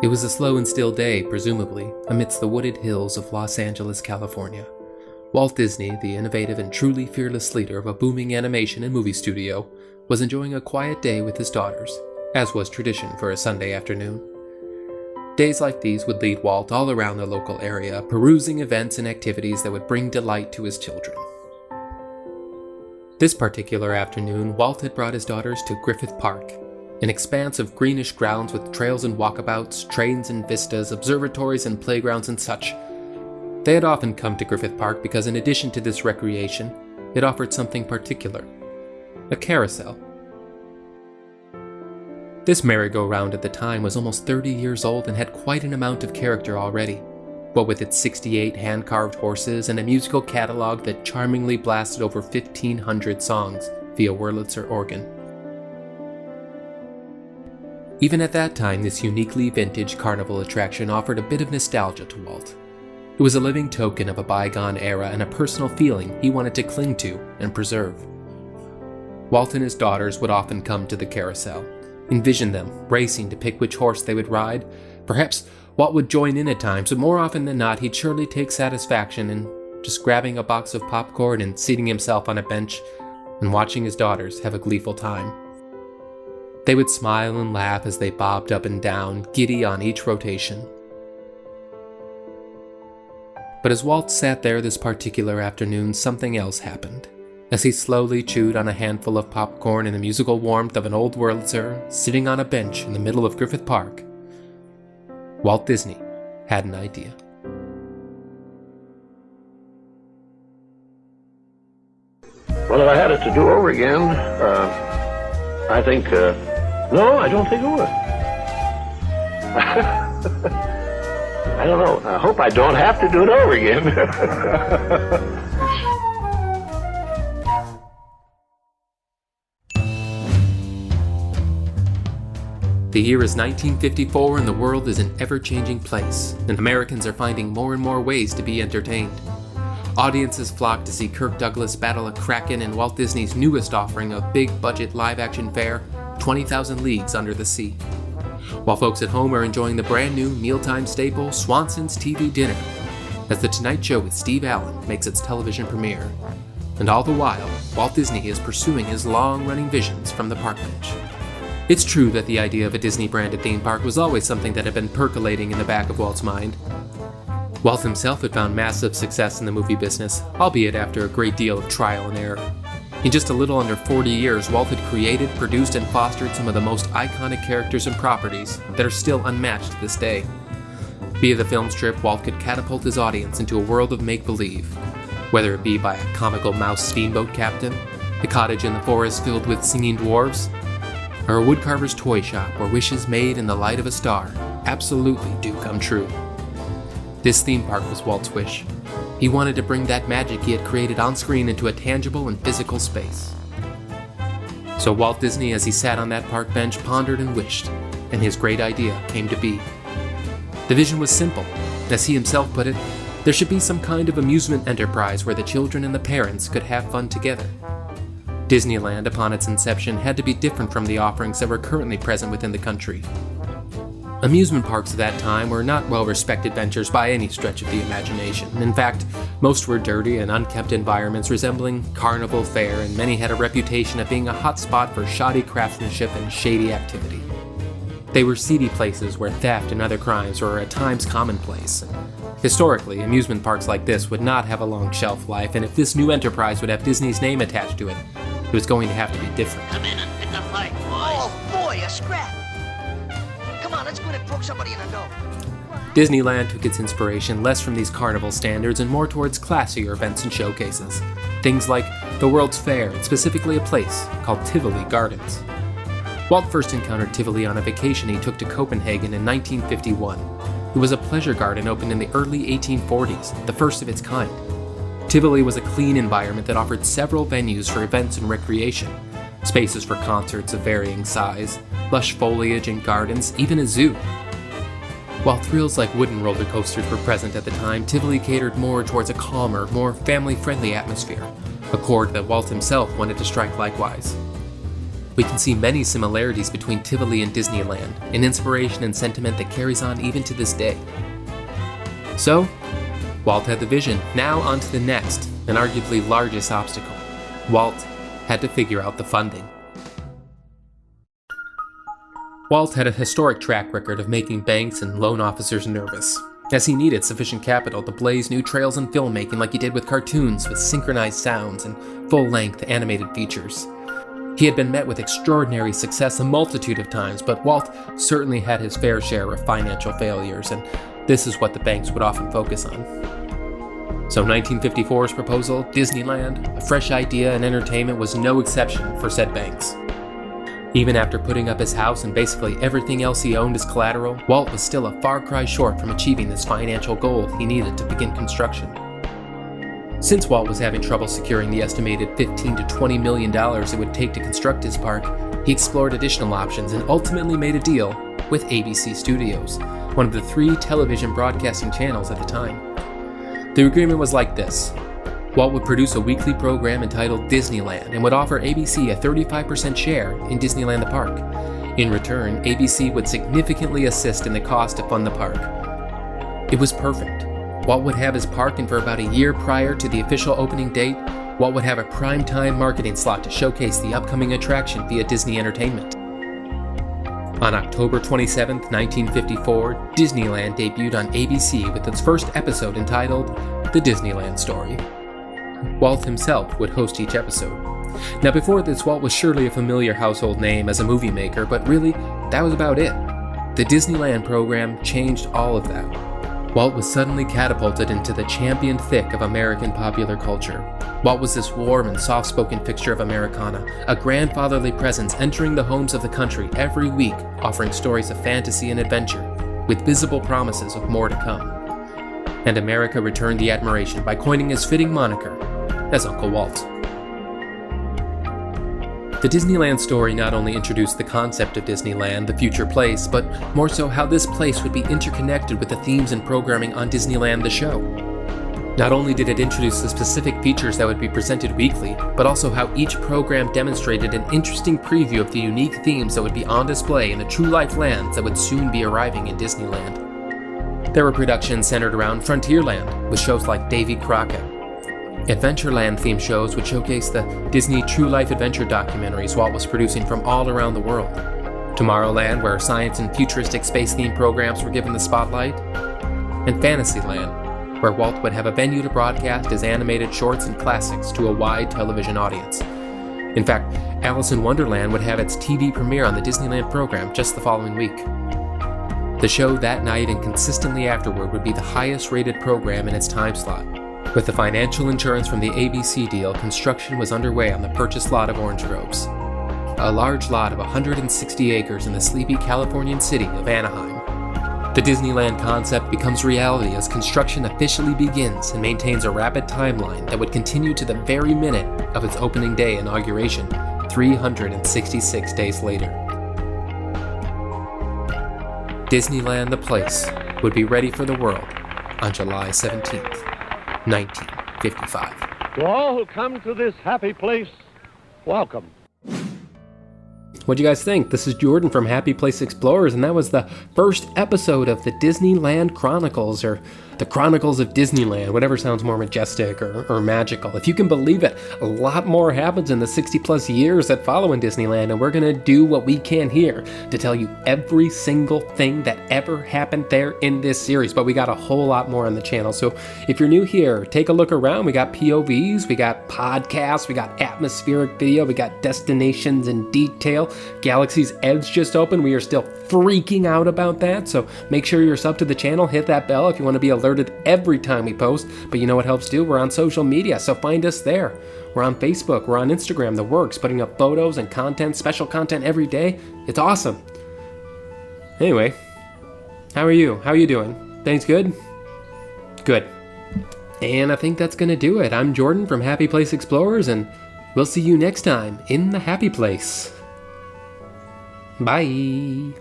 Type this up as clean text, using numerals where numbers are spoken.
It was a slow and still day, presumably, amidst the wooded hills of Los Angeles, California. Walt Disney, the innovative and truly fearless leader of a booming animation and movie studio, was enjoying a quiet day with his daughters, as was tradition for a Sunday afternoon. Days like these would lead Walt all around the local area, perusing events and activities that would bring delight to his children. This particular afternoon, Walt had brought his daughters to Griffith Park, an expanse of greenish grounds with trails and walkabouts, trains and vistas, observatories and playgrounds and such. They had often come to Griffith Park because in addition to this recreation, it offered something particular: a carousel. This merry-go-round at the time was almost 30 years old and had quite an amount of character already, what with its 68 hand-carved horses and a musical catalog that charmingly blasted over 1,500 songs via Wurlitzer organ. Even at that time, this uniquely vintage carnival attraction offered a bit of nostalgia to Walt. It was a living token of a bygone era and a personal feeling he wanted to cling to and preserve. Walt and his daughters would often come to the carousel, envision them racing to pick which horse they would ride. Perhaps Walt would join in at times, but more often than not, he'd surely take satisfaction in just grabbing a box of popcorn and seating himself on a bench and watching his daughters have a gleeful time. They would smile and laugh as they bobbed up and down, giddy on each rotation. But as Walt sat there this particular afternoon, something else happened. As he slowly chewed on a handful of popcorn in the musical warmth of an old Wurlitzer, sitting on a bench in the middle of Griffith Park, Walt Disney had an idea. Well, if I had it to do over again, I think, no, I don't think I would. I don't know. I hope I don't have to do it over again. The year is 1954 and the world is an ever-changing place, and Americans are finding more and more ways to be entertained. Audiences flock to see Kirk Douglas battle a kraken in Walt Disney's newest offering of big-budget live-action fare, 20,000 Leagues Under the Sea. While folks at home are enjoying the brand-new mealtime staple Swanson's TV Dinner, as The Tonight Show with Steve Allen makes its television premiere. And all the while, Walt Disney is pursuing his long-running visions from the park bench. It's true that the idea of a Disney-branded theme park was always something that had been percolating in the back of Walt's mind. Walt himself had found massive success in the movie business, albeit after a great deal of trial and error. In just a little under 40 years, Walt had created, produced, and fostered some of the most iconic characters and properties that are still unmatched to this day. Via the film strip, Walt could catapult his audience into a world of make-believe, whether it be by a comical mouse steamboat captain, a cottage in the forest filled with singing dwarves, or a woodcarver's toy shop where wishes made in the light of a star absolutely do come true. This theme park was Walt's wish. He wanted to bring that magic he had created on screen into a tangible and physical space. So Walt Disney, as he sat on that park bench, pondered and wished, and his great idea came to be. The vision was simple. As he himself put it, there should be some kind of amusement enterprise where the children and the parents could have fun together. Disneyland, upon its inception, had to be different from the offerings that were currently present within the country. Amusement parks at that time were not well-respected ventures by any stretch of the imagination. In fact, most were dirty and unkempt environments resembling carnival fare, and many had a reputation of being a hot spot for shoddy craftsmanship and shady activity. They were seedy places where theft and other crimes were at times commonplace. Historically, amusement parks like this would not have a long shelf life, and if this new enterprise would have Disney's name attached to it, it was going to have to be different. Come in and pick a fight, boys. Oh boy, a scrap! Come on, let's go in and poke somebody in the nose. Disneyland took its inspiration less from these carnival standards and more towards classier events and showcases. Things like the World's Fair, and specifically a place called Tivoli Gardens. Walt first encountered Tivoli on a vacation he took to Copenhagen in 1951. It was a pleasure garden opened in the early 1840s, the first of its kind. Tivoli was a clean environment that offered several venues for events and recreation, spaces for concerts of varying size, lush foliage and gardens, even a zoo. While thrills like wooden roller coasters were present at the time, Tivoli catered more towards a calmer, more family-friendly atmosphere, a chord that Walt himself wanted to strike likewise. We can see many similarities between Tivoli and Disneyland, an inspiration and sentiment that carries on even to this day. So, Walt had the vision. Now on to the next, and arguably largest obstacle. Walt had to figure out the funding. Walt had a historic track record of making banks and loan officers nervous, as he needed sufficient capital to blaze new trails in filmmaking like he did with cartoons with synchronized sounds and full-length animated features. He had been met with extraordinary success a multitude of times, but Walt certainly had his fair share of financial failures, and this is what the banks would often focus on. So 1954's proposal, Disneyland, a fresh idea and entertainment, was no exception for said banks. Even after putting up his house and basically everything else he owned as collateral, Walt was still a far cry short from achieving this financial goal he needed to begin construction. Since Walt was having trouble securing the estimated $15 to $20 million it would take to construct his park, he explored additional options and ultimately made a deal with ABC Studios, one of the 3 television broadcasting channels at the time. The agreement was like this. Walt would produce a weekly program entitled Disneyland and would offer ABC a 35% share in Disneyland the park. In return, ABC would significantly assist in the cost to fund the park. It was perfect. Walt would have his park, and for about a year prior to the official opening date, Walt would have a prime-time marketing slot to showcase the upcoming attraction via Disney Entertainment. On October 27, 1954, Disneyland debuted on ABC with its first episode entitled The Disneyland Story. Walt himself would host each episode. Now before this, Walt was surely a familiar household name as a movie maker, but really, that was about it. The Disneyland program changed all of that. Walt was suddenly catapulted into the championed thick of American popular culture. Walt was this warm and soft-spoken fixture of Americana, a grandfatherly presence entering the homes of the country every week, offering stories of fantasy and adventure, with visible promises of more to come. And America returned the admiration by coining his fitting moniker as Uncle Walt. The Disneyland story not only introduced the concept of Disneyland, the future place, but more so how this place would be interconnected with the themes and programming on Disneyland the show. Not only did it introduce the specific features that would be presented weekly, but also how each program demonstrated an interesting preview of the unique themes that would be on display in the true-life lands that would soon be arriving in Disneyland. There were productions centered around Frontierland, with shows like Davy Crockett. Adventureland-themed shows would showcase the Disney True Life Adventure documentaries Walt was producing from all around the world. Tomorrowland, where science and futuristic space-themed programs were given the spotlight. And Fantasyland, where Walt would have a venue to broadcast his animated shorts and classics to a wide television audience. In fact, Alice in Wonderland would have its TV premiere on the Disneyland program just the following week. The show that night and consistently afterward would be the highest-rated program in its time slot. With the financial insurance from the ABC deal, construction was underway on the purchased lot of Orange Groves, a large lot of 160 acres in the sleepy Californian city of Anaheim. The Disneyland concept becomes reality as construction officially begins and maintains a rapid timeline that would continue to the very minute of its opening day inauguration, 366 days later. Disneyland the place would be ready for the world on July 17th. 1955. To all who come to this happy place, welcome. What'd you guys think? This is Jordan from Happy Place Explorers, and that was the first episode of the Disneyland Chronicles, or the Chronicles of Disneyland, whatever sounds more majestic or magical. If you can believe it, a lot more happens in the 60 plus years that follow in Disneyland, and we're gonna do what we can here to tell you every single thing that ever happened there in this series, but we got a whole lot more on the channel. So if you're new here, take a look around. We got POVs, we got podcasts, we got atmospheric video, we got destinations in detail. Galaxy's Edge just opened. We are still freaking out about that, so make sure you're sub to the channel, hit that bell if you want to be alerted every time we post. But you know what helps too? We're on social media, so find us there. We're on Facebook, we're on Instagram, the works, putting up photos and content, special content every day. It's awesome. Anyway, how are you? How are you doing? Things good? Good. And I think that's gonna do it. I'm Jordan from Happy Place Explorers, and we'll see you next time in the Happy Place. Bye.